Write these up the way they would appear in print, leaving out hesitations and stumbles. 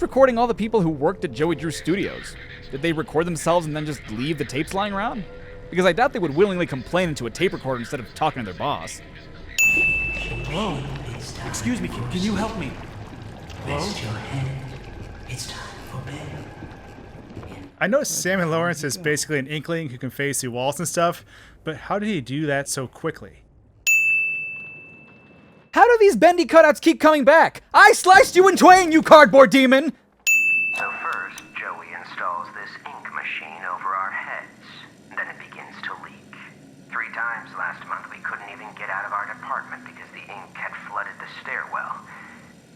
recording all the people who worked at Joey Drew Studios? Did they record themselves and then just leave the tapes lying around? Because I doubt they would willingly complain into a tape recorder instead of talking to their boss. Hello? Excuse me, can you help me? Rest your head. It's time for bed. I know Sammy Lawrence is basically an inkling who can phase through walls and stuff, but how did he do that so quickly? How do these Bendy cutouts keep coming back? I sliced you in twain, you cardboard demon! So first, Joey installs this ink machine over our heads. Then it begins to leak. 3 times last month we couldn't even get out of our department because the ink had flooded the stairwell.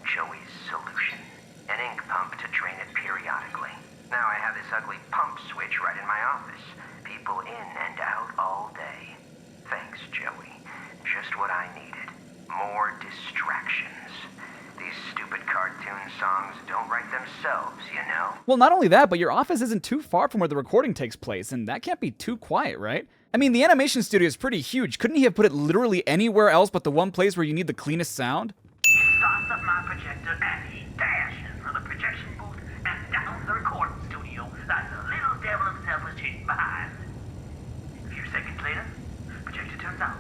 Joey's solution: an ink pump to drain it periodically. Now I have this ugly pump switch right in my office. People in and out all day. Thanks, Joey. Just what I needed. More distractions. These stupid cartoon songs don't write themselves, you know? Well, not only that, but your office isn't too far from where the recording takes place, and that can't be too quiet, right? I mean, the animation studio is pretty huge. Couldn't he have put it literally anywhere else but the one place where you need the cleanest sound? He starts up my projector and he dashes from the projection booth and down the recording studio like the little devil himself was chasing behind. A few seconds later, projector turns on.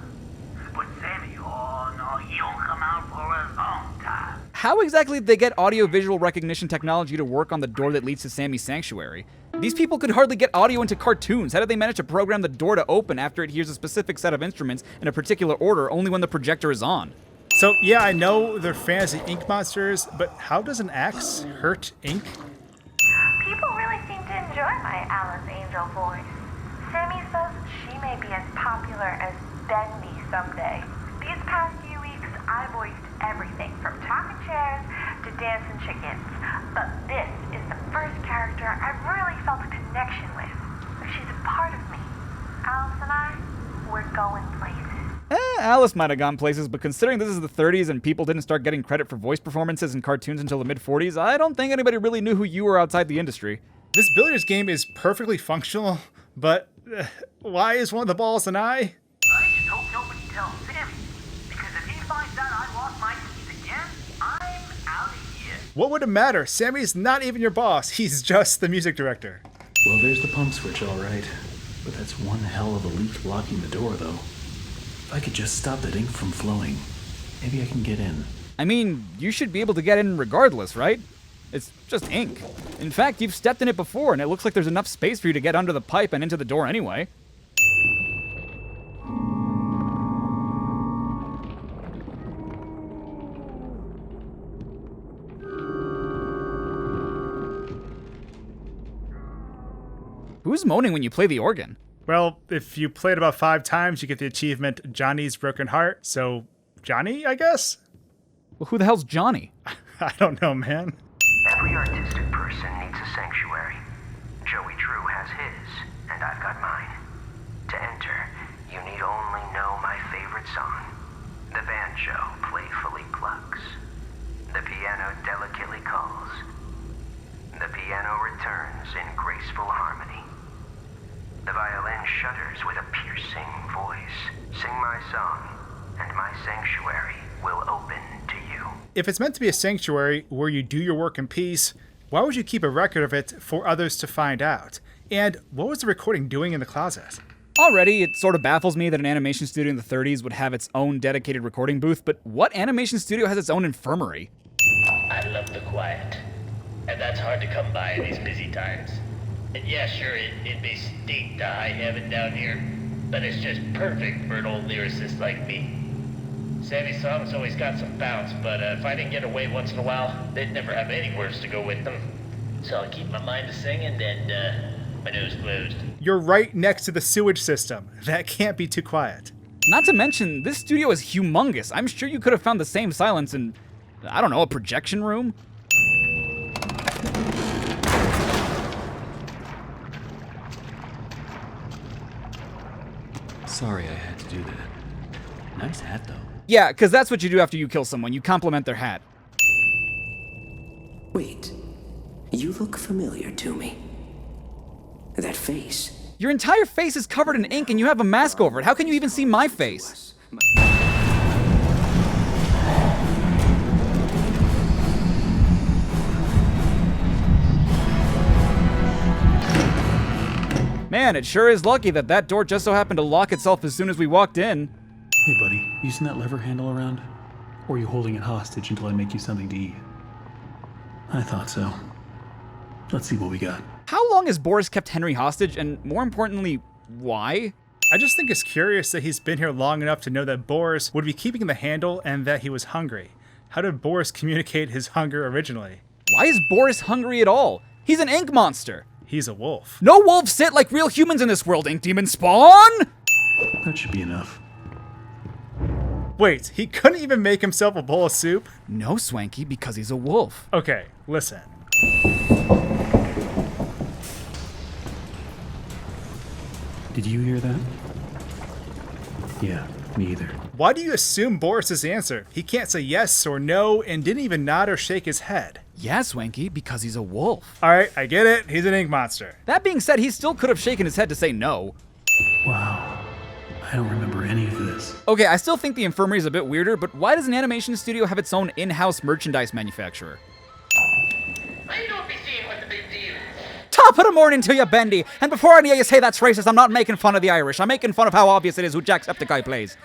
But Sammy, oh no, he don't come out for a long time. How exactly did they get audio-visual recognition technology to work on the door that leads to Sammy's sanctuary? These people could hardly get audio into cartoons. How did they manage to program the door to open after it hears a specific set of instruments in a particular order only when the projector is on? So, yeah, I know they're fantasy ink monsters, but how does an axe hurt ink? People really seem to enjoy my Alice Angel voice. Sammy says she may be as popular as Bendy someday. These past few weeks, I voiced everything from talking chairs to dancing chickens. But this is the first character I've really felt a connection with. She's a part of me. Alice and I, we're going places. Alice might have gone places, but considering this is the 30s and people didn't start getting credit for voice performances in cartoons until the mid-40s, I don't think anybody really knew who you were outside the industry. This billiards game is perfectly functional, but why is one of the balls an eye? I just hope nobody tells Sammy, because if he finds out I lost my keys again, I'm out of here. What would it matter? Sammy's not even your boss. He's just the music director. Well, there's the pump switch, all right. But that's one hell of a leak blocking the door, though. If I could just stop that ink from flowing, maybe I can get in. I mean, you should be able to get in regardless, right? It's just ink. In fact, you've stepped in it before, and it looks like there's enough space for you to get under the pipe and into the door anyway. Who's moaning when you play the organ? Well, if you play it about 5 times, you get the achievement Johnny's Broken Heart, so Johnny, I guess? Well, who the hell's Johnny? I don't know, man. Every artistic person needs a sanctuary. Joey Drew has his, and I've got mine. To enter, you need only know my favorite song. The banjo playfully plucks. The piano delicately calls. The piano returns in graceful harmony. The violin shudders with a piercing voice. Sing my song, and my sanctuary will open to you. If it's meant to be a sanctuary where you do your work in peace, why would you keep a record of it for others to find out? And what was the recording doing in the closet? Already, it sort of baffles me that an animation studio in the 30s would have its own dedicated recording booth, but what animation studio has its own infirmary? I love the quiet, and that's hard to come by in these busy times. And yeah, sure, it may stink to high heaven down here, but it's just perfect for an old lyricist like me. Sammy's songs always got some bounce, but if I didn't get away once in a while, they'd never have any words to go with them. So I keep my mind to singing and my nose closed. You're right next to the sewage system. That can't be too quiet. Not to mention, this studio is humongous. I'm sure you could have found the same silence in, I don't know, a projection room? Sorry I had to do that. Nice hat, though. Yeah, because that's what you do after you kill someone. You compliment their hat. Wait, you look familiar to me. That face. Your entire face is covered in ink and you have a mask over it. How can you even see my face? Man, it sure is lucky that that door just so happened to lock itself as soon as we walked in. Hey, buddy, using that lever handle around? Or are you holding it hostage until I make you something to eat? I thought so. Let's see what we got. How long has Boris kept Henry hostage, and more importantly, why? I just think it's curious that he's been here long enough to know that Boris would be keeping the handle and that he was hungry. How did Boris communicate his hunger originally? Why is Boris hungry at all? He's an ink monster. He's a wolf. No wolves sit like real humans in this world, ink demon spawn! That should be enough. Wait, he couldn't even make himself a bowl of soup? No, Swanky, because he's a wolf. Okay, listen. Did you hear that? Yeah, me either. Why do you assume Boris's answer? He can't say yes or no and didn't even nod or shake his head. Yeah, Swanky, because he's a wolf. Alright, I get it. He's an ink monster. That being said, he still could have shaken his head to say no. Wow. I don't remember any of this. Okay, I still think the infirmary is a bit weirder, but why does an animation studio have its own in-house merchandise manufacturer? I don't be seeing what the big deal is. Top of the morning to you, Bendy. And before any of you say that's racist, I'm not making fun of the Irish. I'm making fun of how obvious it is who Jacksepticeye plays.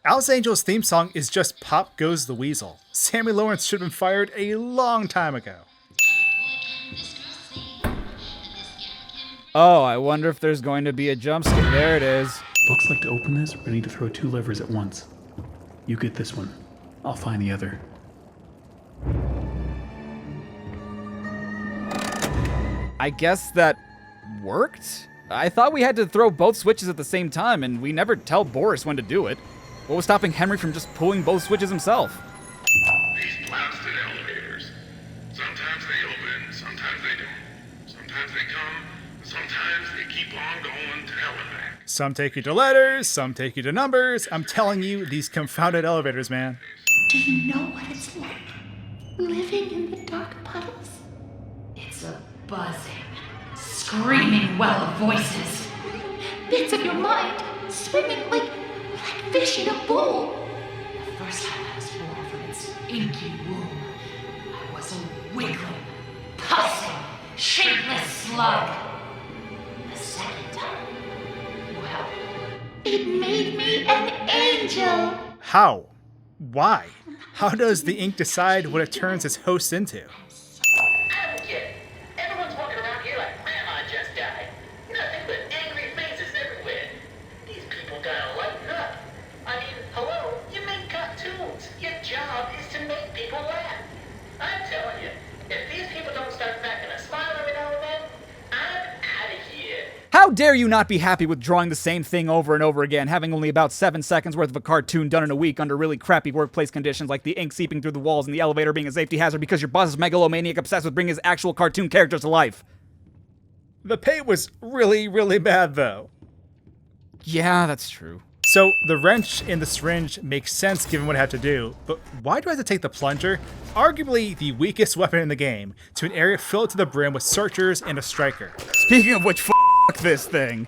Alice Angel's theme song is just Pop Goes the Weasel. Sammy Lawrence should have been fired a long time ago. Oh, I wonder if there's going to be a jump scare. There it is. Looks like to open this, we're gonna need to throw 2 levers at once. You get this one. I'll find the other. I guess that worked? I thought we had to throw both switches at the same time, and we never tell Boris when to do it. What was stopping Henry from just pulling both switches himself? These blasted elevators. Sometimes they open, sometimes they don't. Sometimes they come, sometimes they keep on going to hell and back. Some take you to letters, some take you to numbers. I'm telling you, these confounded elevators, man. Do you know what it's like living in the dark puddles? It's a buzzing, screaming well of voices. Bits of your mind swimming like fish in a bowl. The first time I was born from its inky womb, I was a wiggling, pulsing, shapeless slug. The second time, well, it made me an angel. How? Why? How does the ink decide what it turns its host into? I don't get it. Everyone's walking around here like Grandma just died. Nothing but angry faces everywhere. These people gotta lighten up. I mean, hello, you make cartoons. Your job is to make people laugh. I'm telling you, if these people don't start cracking a smile every now and then, I'm out of here. How dare you not be happy with drawing the same thing over and over again, having only about 7 seconds worth of a cartoon done in a week under really crappy workplace conditions like the ink seeping through the walls and the elevator being a safety hazard because your boss is megalomaniac obsessed with bringing his actual cartoon characters to life. The pay was really, really bad, though. Yeah, that's true. So the wrench in the syringe makes sense given what I have to do, but why do I have to take the plunger, arguably the weakest weapon in the game, to an area filled to the brim with searchers and a striker? Speaking of which, fuck this thing.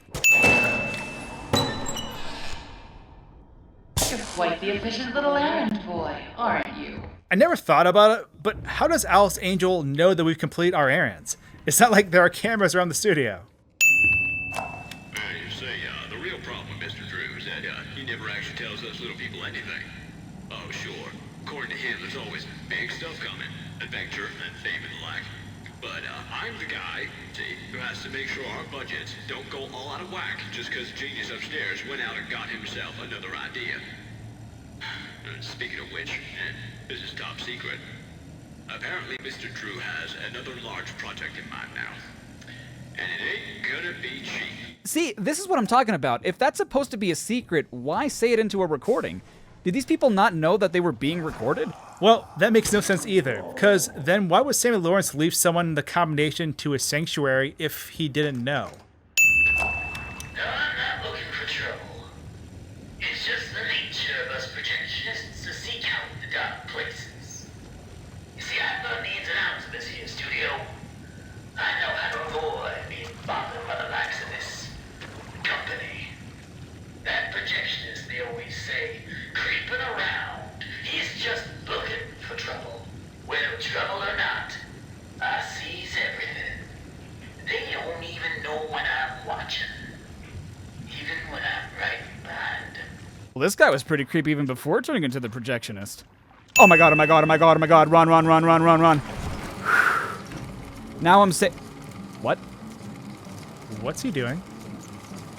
You're quite the efficient little errand boy, aren't you? I never thought about it, but how does Alice Angel know that we've completed our errands? It's not like there are cameras around the studio. You say, the real problem with Mr. Drew is that he never actually tells us little people anything. Oh, sure. According to him, there's always big stuff coming. Adventure and fame and the like. But I'm the guy, see, who has to make sure our budgets don't go all out of whack just because genius upstairs went out and got himself another idea. Speaking of which, this is top secret. Apparently Mr. Drew has another large project in mind now. And it ain't gonna be cheap. See, this is what I'm talking about. If that's supposed to be a secret, why say it into a recording? Did these people not know that they were being recorded? Well, that makes no sense either, because then why would Sammy Lawrence leave someone the combination to his sanctuary if he didn't know? No, I'm not looking for trouble. It's just the nature of us projectionists to seek out the dark places. You see, I've learned the ins and outs of this here studio. I know how to avoid being bothered by the likes of this company. Well, this guy was pretty creepy even before turning into the projectionist. Oh my god, oh my god, oh my god, oh my god. Run, run, run, run, run, run. Now I'm What? What's he doing?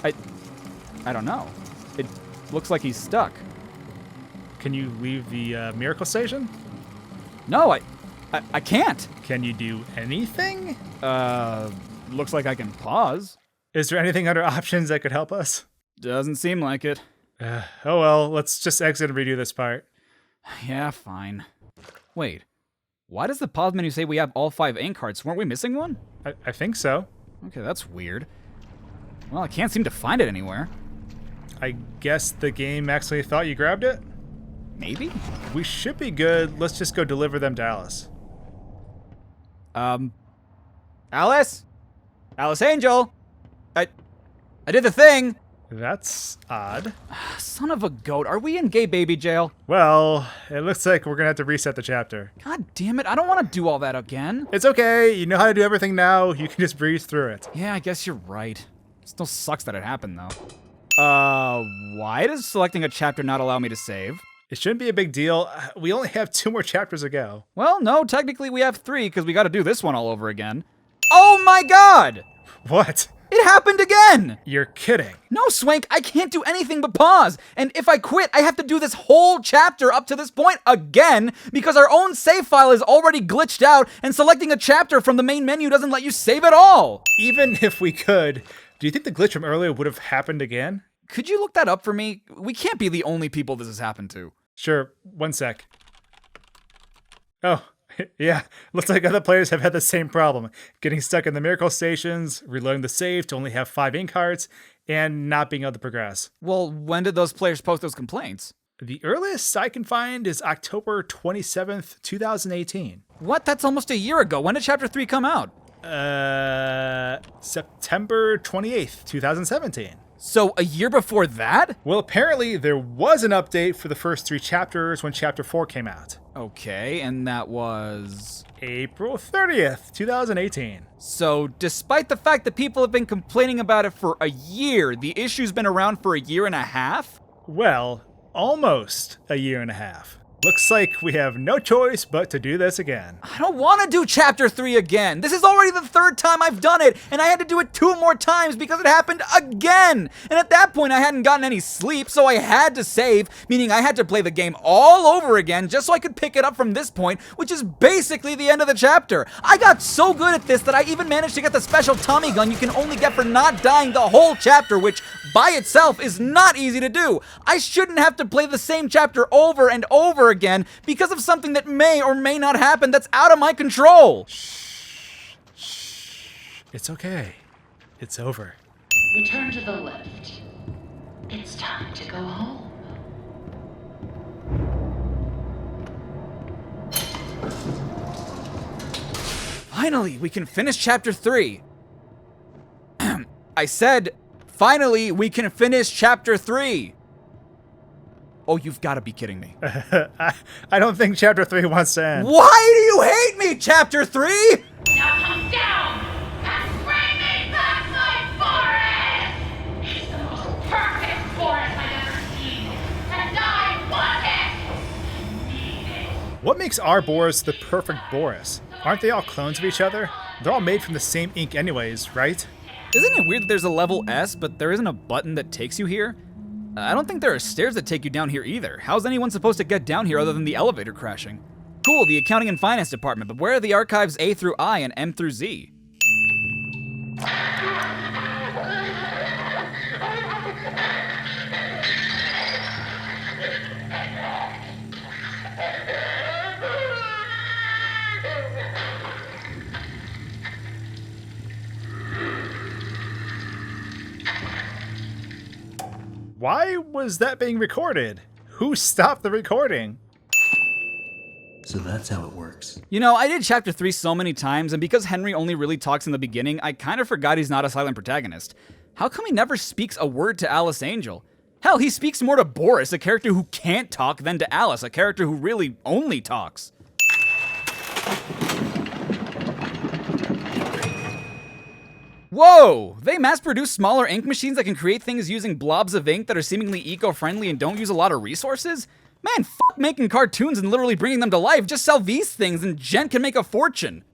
I don't know. It looks like he's stuck. Can you leave the miracle station? No, I can't. Can you do anything? Looks like I can pause. Is there anything under options that could help us? Doesn't seem like it. Oh well, let's just exit and redo this part. Yeah, fine. Wait, why does the pause menu say we have all 5 ink cards? Weren't we missing one? I think so. Okay, that's weird. Well, I can't seem to find it anywhere. I guess the game actually thought you grabbed it? Maybe? We should be good. Let's just go deliver them to Alice. Alice? Alice Angel? I did the thing! That's odd. Son of a goat, are we in gay baby jail? Well, it looks like we're gonna have to reset the chapter. God damn it, I don't want to do all that again. It's okay, you know how to do everything now, you can just breeze through it. Yeah, I guess you're right. Still sucks that it happened, though. Why does selecting a chapter not allow me to save? It shouldn't be a big deal. We only have 2 more chapters to go. Well, no, technically we have 3, because we gotta do this one all over again. Oh my god! What? It happened again! You're kidding. No, Swank, I can't do anything but pause. And if I quit, I have to do this whole chapter up to this point again, because our own save file is already glitched out, and selecting a chapter from the main menu doesn't let you save at all. Even if we could, do you think the glitch from earlier would have happened again? Could you look that up for me? We can't be the only people this has happened to. Sure, 1 sec. Oh, yeah, looks like other players have had the same problem. Getting stuck in the miracle stations, reloading the save to only have 5 ink cards, and not being able to progress. Well, when did those players post those complaints? The earliest I can find is October 27th, 2018. What? That's almost a year ago. When did Chapter 3 come out? September 28th, 2017. So, a year before that? Well, apparently there was an update for the first 3 chapters when Chapter 4 came out. Okay, and that was... April 30th, 2018. So, despite the fact that people have been complaining about it for a year, the issue's been around for a year and a half? Well, almost a year and a half. Looks like we have no choice but to do this again. I don't want to do Chapter 3 again. This is already the 3rd time I've done it, and I had to do it 2 more times because it happened again. And at that point, I hadn't gotten any sleep, so I had to save, meaning I had to play the game all over again just so I could pick it up from this point, which is basically the end of the chapter. I got so good at this that I even managed to get the special Tommy gun you can only get for not dying the whole chapter, which by itself is not easy to do. I shouldn't have to play the same chapter over and over again because of something that may or may not happen that's out of my control. Shh. It's okay. It's over. Return to the lift. It's time to go home. Finally, we can finish Chapter 3. I said, finally, we can finish Chapter 3. Oh, you've got to be kidding me. I don't think Chapter 3 wants to end. Why do you hate me, Chapter 3? Now come down and bring me back my forest! It's the most perfect forest I've ever seen, and I want it! I need it. What makes our Boris the perfect Boris? Aren't they all clones of each other? They're all made from the same ink anyways, right? Isn't it weird that there's a level S, but there isn't a button that takes you here? I don't think there are stairs that take you down here either. How's anyone supposed to get down here other than the elevator crashing? Cool, the accounting and finance department, but where are the archives A through I and M through Z? Why was that being recorded? Who stopped the recording? So that's how it works. You know, I did Chapter 3 so many times, and because Henry only really talks in the beginning, I kind of forgot he's not a silent protagonist. How come he never speaks a word to Alice Angel? Hell, he speaks more to Boris, a character who can't talk, than to Alice, a character who really only talks. Whoa! They mass-produce smaller ink machines that can create things using blobs of ink that are seemingly eco-friendly and don't use a lot of resources? Man, fuck making cartoons and literally bringing them to life. Just sell these things and Gent can make a fortune.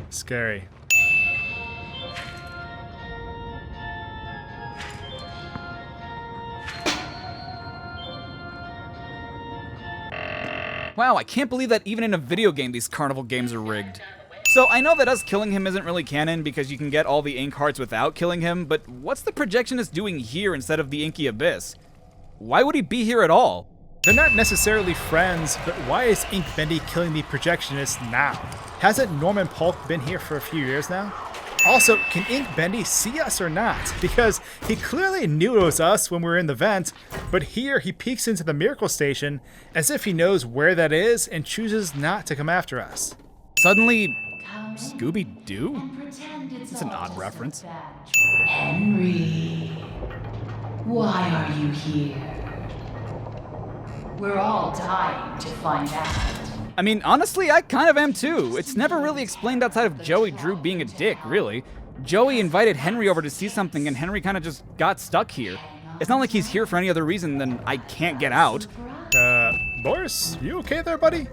Scary. Wow, I can't believe that even in a video game these carnival games are rigged. So I know that us killing him isn't really canon because you can get all the ink hearts without killing him, but what's the projectionist doing here instead of the inky abyss? Why would he be here at all? They're not necessarily friends, but why is Ink Bendy killing the projectionist now? Hasn't Norman Polk been here for a few years now? Also, can Ink Bendy see us or not? Because he clearly knew it was us when we were in the vent, but here he peeks into the Miracle Station as if he knows where that is and chooses not to come after us. Suddenly, Scooby-Doo? That's an odd reference. Henry, why are you here? We're all dying to find out. I mean, honestly, I kind of am too. It's never really explained outside of Joey Drew being a dick, really. Joey invited Henry over to see something and Henry kind of just got stuck here. It's not like he's here for any other reason than I can't get out. Boris, you okay there, buddy?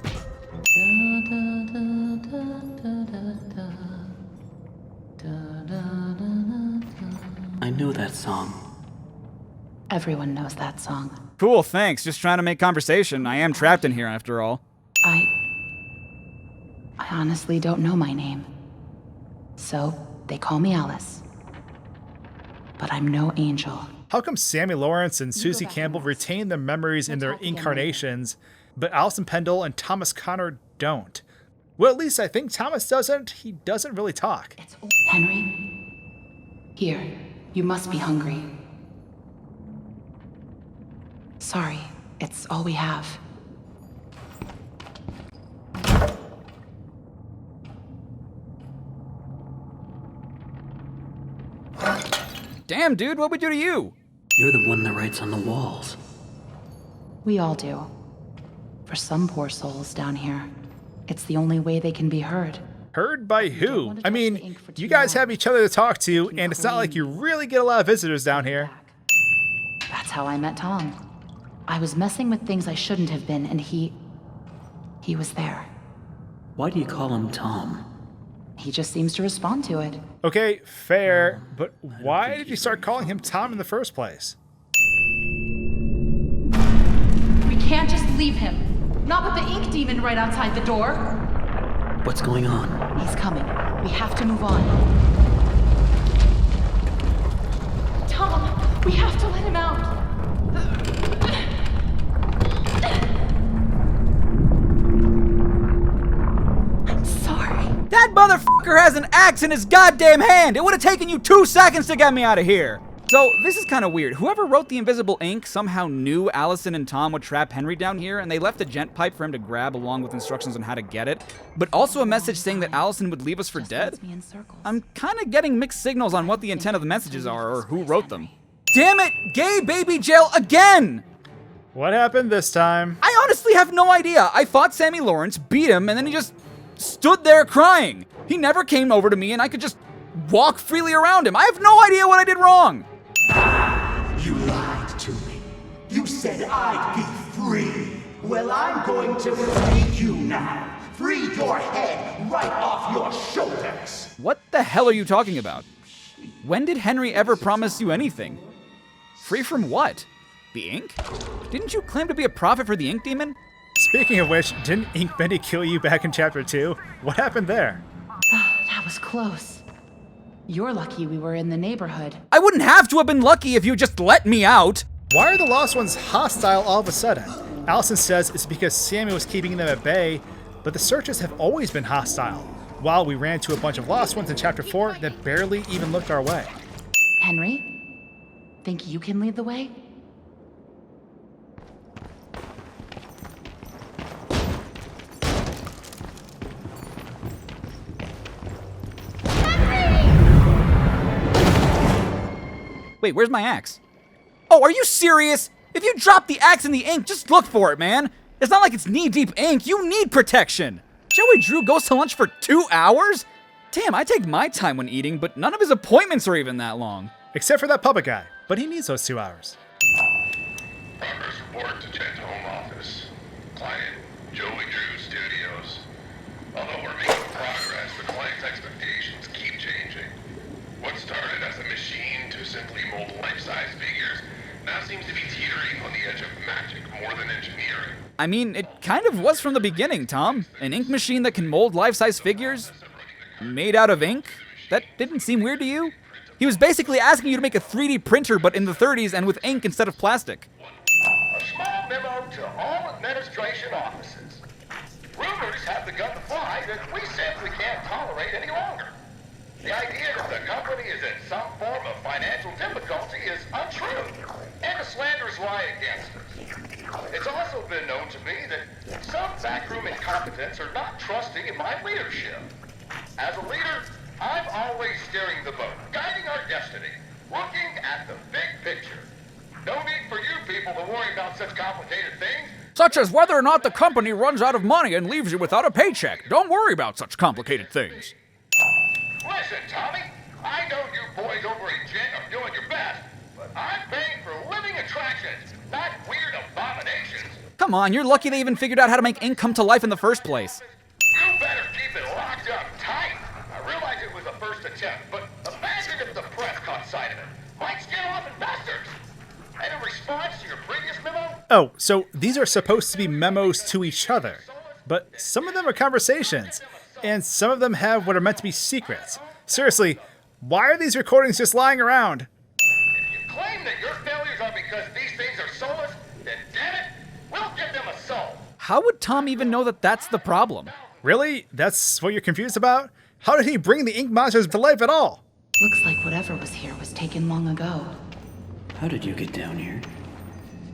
I know that song. Everyone knows that song. Cool, thanks. Just trying to make conversation. I am trapped in here after all. I honestly don't know my name. So, they call me Alice. But I'm no angel. How come Sammy Lawrence and Susie Campbell retain their memories in their incarnations, but Allison Pendle and Thomas Connor don't? Well, at least I think Thomas doesn't. He doesn't really talk. Henry? Here, you must be hungry. Sorry, it's all we have. Damn, dude, what would we do to you? You're the one that writes on the walls. We all do. For some poor souls down here, it's the only way they can be heard. Heard by who? I mean, you guys have each other to talk to, and it's not like you really get a lot of visitors down here. That's how I met Tom. I was messing with things I shouldn't have been, and he was there. Why do you call him Tom? He just seems to respond to it. Okay, fair, but why did you start calling him Tom in the first place? We can't just leave him. Not with the ink demon right outside the door. What's going on? He's coming. We have to move on. Tom, we have to let him out. I'm sorry. That motherfucker has an axe in his goddamn hand! It would have taken you 2 seconds to get me out of here! So, this is kind of weird. Whoever wrote the invisible ink somehow knew Allison and Tom would trap Henry down here, and they left a gent pipe for him to grab along with instructions on how to get it, but also a message saying that Allison would leave us for dead? I'm kind of getting mixed signals on what the intent of the messages are, or who wrote them. Damn it! Gay baby jail again! What happened this time? I honestly have no idea. I fought Sammy Lawrence, beat him, and then he just stood there crying. He never came over to me, and I could just walk freely around him. I have no idea what I did wrong. You lied to me. You said I'd be free. Well, I'm going to free you now. Free your head right off your shoulders. What the hell are you talking about? When did Henry ever promise you anything? Free from what? The ink? Didn't you claim to be a prophet for the ink demon? Speaking of which, didn't Ink Bendy kill you back in Chapter 2? What happened there? That was close. You're lucky we were in the neighborhood. I wouldn't have to have been lucky if you just let me out. Why are the Lost Ones hostile all of a sudden? Allison says it's because Sammy was keeping them at bay, but the searchers have always been hostile. While we ran to a bunch of Lost Ones in Chapter 4 that barely even looked our way. Henry, think you can lead the way? Wait, where's my axe? Oh, are you serious? If you drop the axe in the ink, just look for it, man. It's not like it's knee-deep ink. You need protection. Joey Drew goes to lunch for 2 hours? Damn, I take my time when eating, but none of his appointments are even that long. Except for that puppet guy, but he needs those 2 hours. Progress report to Jet's home office. Client, Joey Drew Studios. Although we're making progress, the client's expectations keep changing. What started as a machine to simply mold life-size figures now seems to be teetering on the edge of magic more than engineering. I mean, it kind of was from the beginning, Tom. An ink machine that can mold life-size figures? Made out of ink? That didn't seem weird to you? He was basically asking you to make a 3D printer, but in the 30s and with ink instead of plastic. A small memo to all administration offices. Rumors have begun to fly that we simply can't tolerate any longer. The idea that the company is in some form of financial difficulty is untrue, and a slanderous lie against us. It's also been known to me that some backroom incompetents are not trusting in my leadership. As a leader, I'm always steering the boat, guiding our destiny, looking at the big picture. No need for you people to worry about such complicated things. Such as whether or not the company runs out of money and leaves you without a paycheck. Don't worry about such complicated things. Listen, Tommy, I know you boys over at Jet are doing your best, but I'm paying for living attractions, not weird abominations. Come on, you're lucky they even figured out how to make ink come to life in the first place. You better keep it locked up tight. I realize it was a first attempt, but imagine if the press caught sight of it. Might scare off investors. And in response to your previous memo... Oh, so these are supposed to be memos to each other. But some of them are conversations, and some of them have what are meant to be secrets. Seriously, why are these recordings just lying around? If you claim that your failures are because these things are soulless, then damn it, we'll give them a soul. How would Tom even know that that's the problem? Really? That's what you're confused about? How did he bring the ink monsters to life at all? Looks like whatever was here was taken long ago. How did you get down here?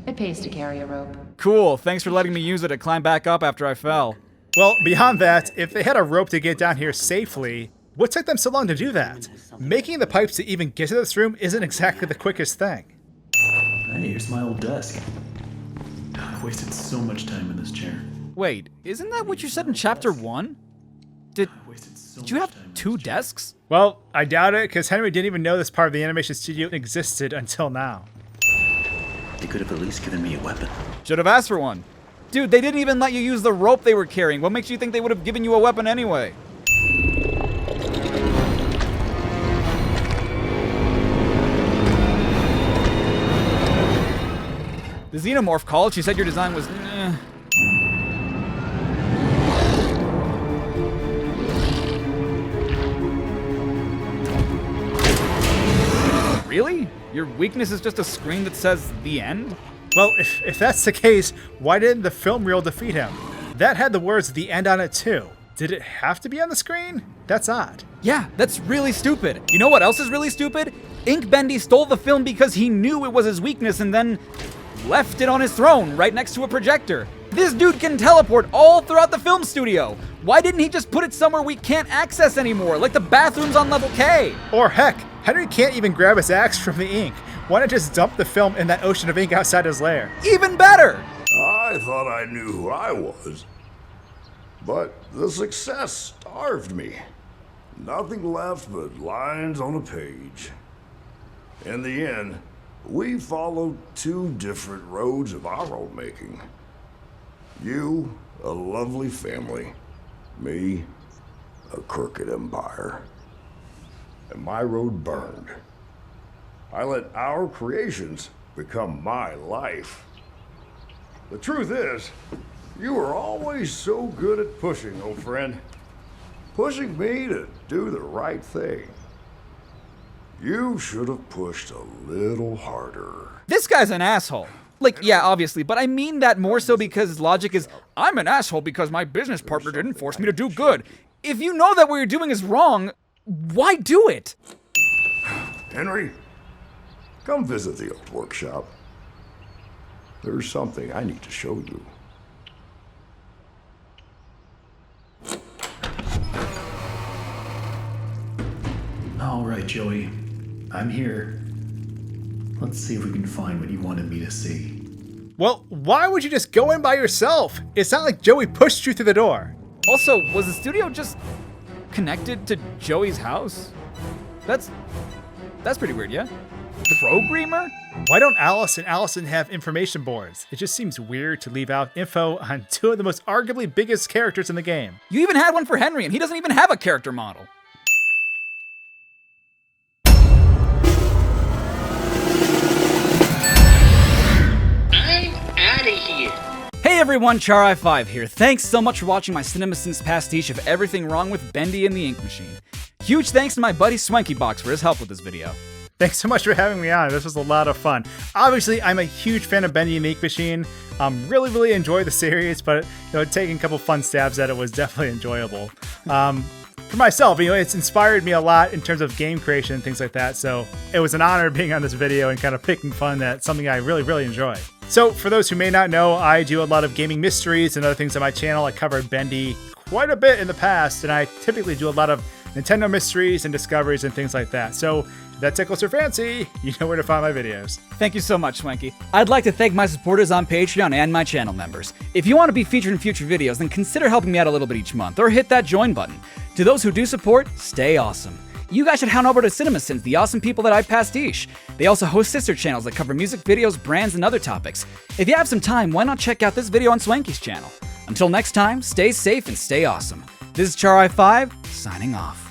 It pays to carry a rope. Cool, thanks for letting me use it to climb back up after I fell. Well, beyond that, if they had a rope to get down here safely, what took them so long to do that? Making the pipes to even get to this room isn't exactly the quickest thing. Hey, here's my old desk. I wasted so much time in this chair. Wait, isn't that what you said in chapter 1? Did you have 2 desks? Well, I doubt it, because Henry didn't even know this part of the animation studio existed until now. They could have at least given me a weapon. Should have asked for one. Dude, they didn't even let you use the rope they were carrying. What makes you think they would have given you a weapon anyway? The Xenomorph called. She said your design was... Really? Your weakness is just a screen that says, "The end"? Well, if that's the case, why didn't the film reel defeat him? That had the words "The End" on it too. Did it have to be on the screen? That's odd. Yeah, that's really stupid. You know what else is really stupid? Ink Bendy stole the film because he knew it was his weakness and then left it on his throne right next to a projector. This dude can teleport all throughout the film studio. Why didn't he just put it somewhere we can't access anymore, like the bathrooms on level K? Or heck, Henry can't even grab his axe from the ink. Why not just dump the film in that ocean of ink outside his lair? Even better! I thought I knew who I was. But the success starved me. Nothing left but lines on a page. In the end, we followed 2 different roads of our own making. You, a lovely family. Me, a crooked empire. And my road burned. I let our creations become my life. The truth is, you were always so good at pushing, old friend. Pushing me to do the right thing. You should have pushed a little harder. This guy's an asshole. Like, yeah, obviously, but I mean that more so because his logic is, I'm an asshole because my business partner didn't force me to do good. If you know that what you're doing is wrong, why do it? Henry, come visit the old workshop. There's something I need to show you. All right, Joey. I'm here. Let's see if we can find what you wanted me to see. Well, why would you just go in by yourself? It's not like Joey pushed you through the door. Also, was the studio just connected to Joey's house? That's pretty weird, yeah? Programmer? Why don't Alice and Allison have information boards? It just seems weird to leave out info on two of the most arguably biggest characters in the game. You even had one for Henry, and he doesn't even have a character model. I'm out of here. Hey everyone, Char5 here. Thanks so much for watching my CINEMASINS pastiche of everything wrong with Bendy and the Ink Machine. Huge thanks to my buddy SwankyBox for his help with this video. Thanks so much for having me on. This was a lot of fun. Obviously, I'm a huge fan of Bendy and the Ink Machine. Really enjoy the series, but taking a couple fun stabs at it was definitely enjoyable. For myself, it's inspired me a lot in terms of game creation and things like that. So it was an honor being on this video and kind of picking fun at something I really enjoy. So for those who may not know, I do a lot of gaming mysteries and other things on my channel. I covered Bendy quite a bit in the past, and I typically do a lot of Nintendo mysteries and discoveries and things like that. So if that tickles your fancy, you know where to find my videos. Thank you so much, Swanky. I'd like to thank my supporters on Patreon and my channel members. If you want to be featured in future videos, then consider helping me out a little bit each month, or hit that join button. To those who do support, stay awesome. You guys should head over to CINEMASINS, the awesome people that I pastiche. They also host sister channels that cover music videos, brands, and other topics. If you have some time, why not check out this video on Swanky's channel? Until next time, stay safe and stay awesome. This is Char5, signing off.